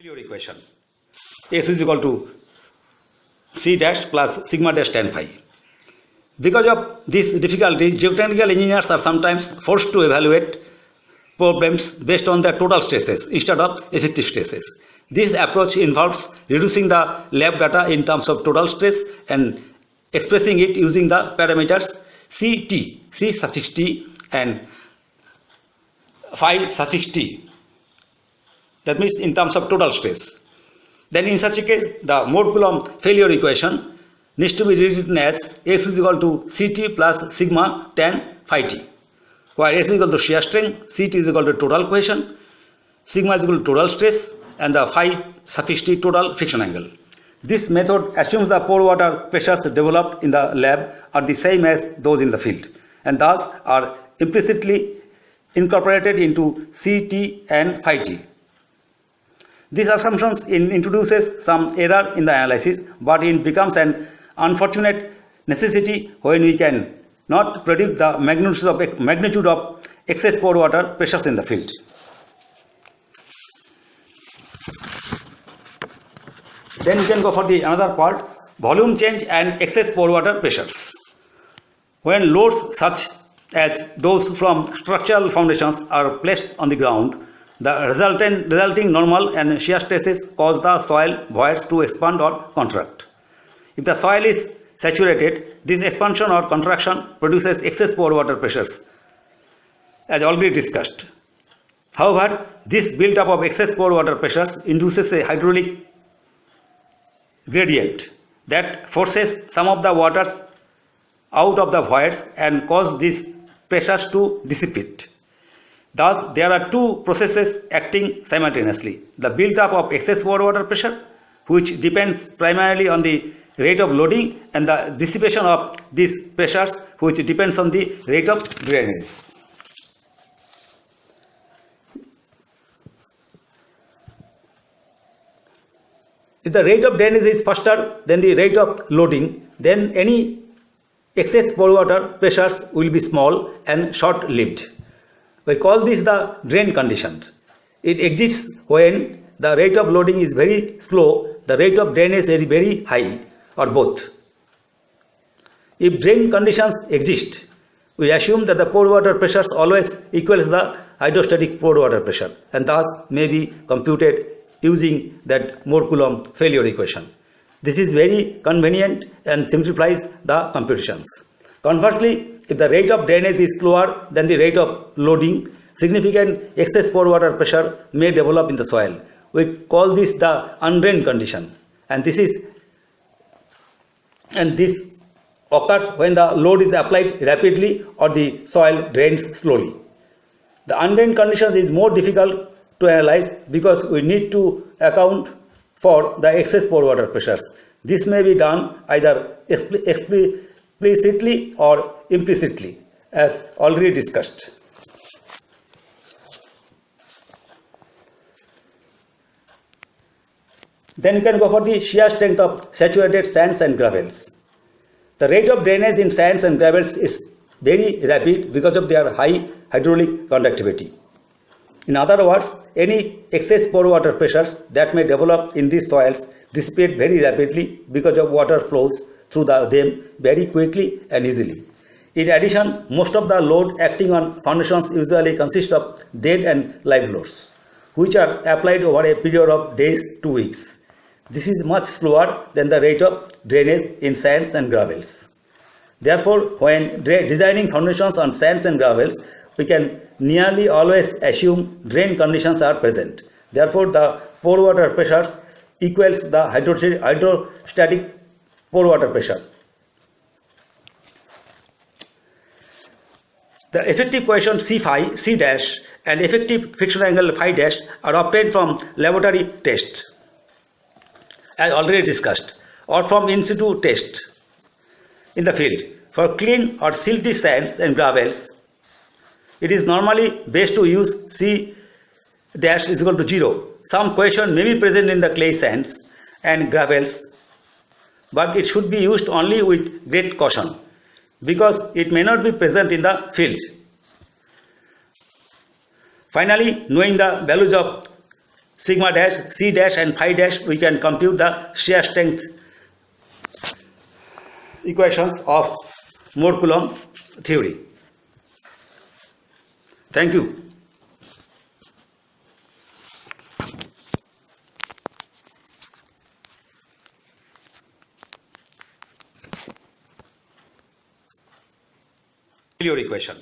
Your equation S is equal to C dash plus sigma dash tan phi. Because of this difficulty, geotechnical engineers are sometimes forced to evaluate problems based on their total stresses instead of effective stresses. This approach involves reducing the lab data in terms of total stress and expressing it using the parameters C suffix t and phi suffix t. That means in terms of total stress. Then in such a case, the Mohr-Coulomb failure equation needs to be rewritten as S is equal to Ct plus sigma tan phi t, where S is equal to shear strength, Ct is equal to total cohesion, sigma is equal to total stress, and the phi suffix t total friction angle. This method assumes the pore water pressures developed in the lab are the same as those in the field, and thus are implicitly incorporated into Ct and phi t. This assumption introduces some error in the analysis, but it becomes an unfortunate necessity when we can not predict the magnitude of excess pore water pressures in the field. Then we can go for the another part, volume change and excess pore water pressures. When loads such as those from structural foundations are placed on the ground, the resulting normal and shear stresses cause the soil voids to expand or contract. If the soil is saturated, this expansion or contraction produces excess pore water pressures, as already discussed. However, this build-up of excess pore water pressures induces a hydraulic gradient that forces some of the waters out of the voids and cause these pressures to dissipate. Thus, there are two processes acting simultaneously. The build-up of excess pore water pressure, which depends primarily on the rate of loading, and the dissipation of these pressures, which depends on the rate of drainage. If the rate of drainage is faster than the rate of loading, then any excess pore water pressures will be small and short-lived. We call this the drain condition. It exists when the rate of loading is very slow, the rate of drainage is very high, or both. If drain conditions exist, we assume that the pore water pressures always equals the hydrostatic pore water pressure, and thus may be computed using that Mohr-Coulomb failure equation. This is very convenient and simplifies the computations. Conversely, if the rate of drainage is slower than the rate of loading, significant excess pore water pressure may develop in the soil. We call this the undrained condition, and this occurs when the load is applied rapidly or the soil drains slowly. The undrained condition is more difficult to analyze because we need to account for the excess pore water pressures. This may be done either explicitly or implicitly, as already discussed. Then you can go for the shear strength of saturated sands and gravels. The rate of drainage in sands and gravels is very rapid because of their high hydraulic conductivity. In other words, any excess pore water pressures that may develop in these soils dissipate very rapidly because of water flows through them very quickly and easily. In addition, most of the load acting on foundations usually consists of dead and live loads, which are applied over a period of days to weeks. This is much slower than the rate of drainage in sands and gravels. Therefore, when designing foundations on sands and gravels, we can nearly always assume drain conditions are present. Therefore, the pore water pressures equals the hydrostatic pore water pressure. The effective cohesion C dash and effective friction angle phi dash are obtained from laboratory tests, as already discussed, or from in situ test in the field. For clean or silty sands and gravels, it is normally best to use C dash is equal to 0. Some cohesion may be present in the clay sands and gravels, but it should be used only with great caution because it may not be present in the field. Finally, knowing the values of sigma dash, c dash and phi dash, we can compute the shear strength equations of Mohr-Coulomb theory. Thank you. Your equation.